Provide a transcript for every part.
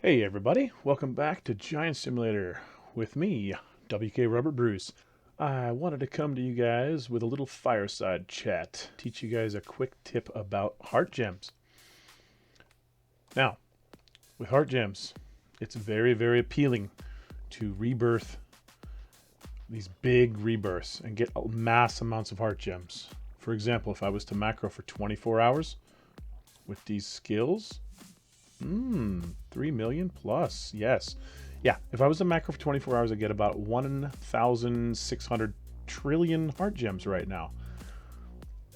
Hey everybody, welcome back to Giant Simulator with me, WKRobertBruce. I wanted to come to you guys with a little fireside chat, teach you guys a quick tip about heart gems. Now, with heart gems, it's very appealing to rebirth these big rebirths and get mass amounts of heart gems. For example, if I was to macro for 24 hours with these skills, 3 million plus. Yes. Yeah. If I was a macro for 24 hours, I'd get about 1,600 trillion heart gems right now.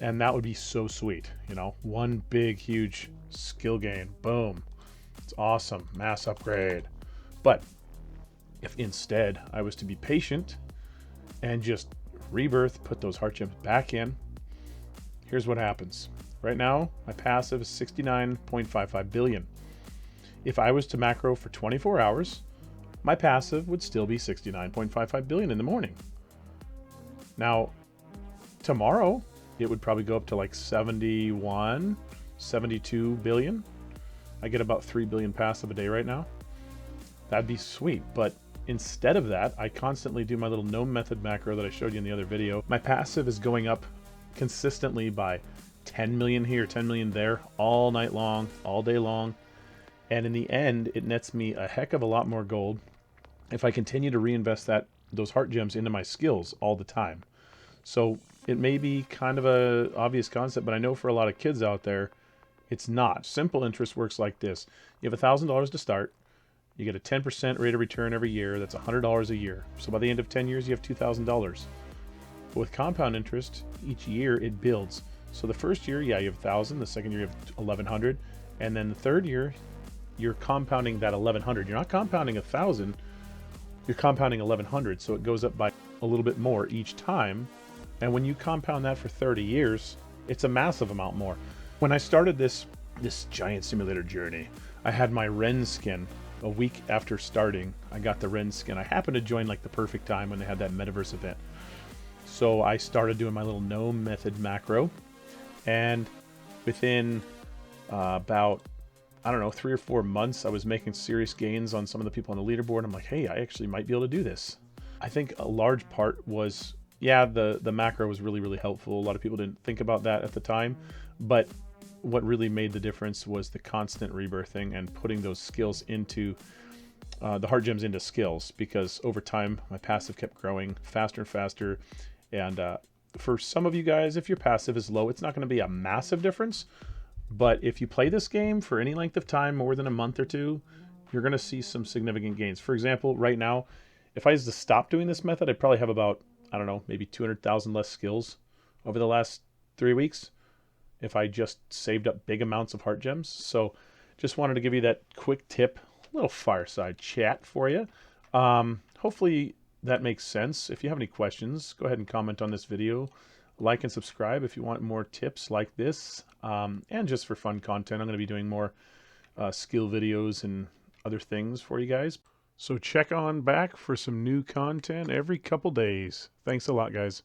And that would be so sweet. You know, one big, huge skill gain. Boom. It's awesome. Mass upgrade. But if instead I was to be patient and just rebirth, put those heart gems back in, here's what happens. Right now, my passive is 69.55 billion. If I was to macro for 24 hours, my passive would still be 69.55 billion in the morning. Now, tomorrow, it would probably go up to like 71, 72 billion. I get about 3 billion passive a day right now. That'd be sweet, but instead of that, I constantly do my little gnome method macro that I showed you in the other video. My passive is going up consistently by 10 million here, 10 million there, all night long, all day long. And in the end, it nets me a heck of a lot more gold if I continue to reinvest those heart gems into my skills all the time. So it may be kind of a obvious concept, but I know for a lot of kids out there, it's not. Simple interest works like this. You have $1,000 to start. You get a 10% rate of return every year. That's $100 a year. So by the end of 10 years, you have $2,000. But with compound interest, each year it builds. So the first year, yeah, you have 1,000. The second year, you have 1,100. And then the third year, you're compounding that 1,100. You're not compounding 1,000. You're compounding 1,100. So it goes up by a little bit more each time. And when you compound that for 30 years, it's a massive amount more. When I started this Giant Simulator journey, I had my Ren skin. A week after starting, I got the Ren skin. I happened to join like the perfect time when they had that metaverse event. So I started doing my little gnome method macro. And within about, I don't know, 3 or 4 months, I was making serious gains on some of the people on the leaderboard. I'm like, hey, I actually might be able to do this. I think a large part was, yeah, the macro was really helpful. A lot of people didn't think about that at the time. But what really made the difference was the constant rebirthing and putting those skills into, the heart gems into skills. Because over time, my passive kept growing faster and faster. And for some of you guys, if your passive is low, it's not going to be a massive difference. But if you play this game for any length of time, more than a month or two, you're going to see some significant gains. For example, right now, if I was to stop doing this method, I'd probably have about, I don't know, maybe 200,000 less skills over the last 3 weeks if I just saved up big amounts of heart gems. So just wanted to give you that quick tip, little fireside chat for you. Hopefully that makes sense. If you have any questions, go ahead and comment on this video. Like and subscribe if you want more tips like this. And just for fun content, I'm going to be doing more skill videos and other things for you guys. So check on back for some new content every couple days. Thanks a lot, guys.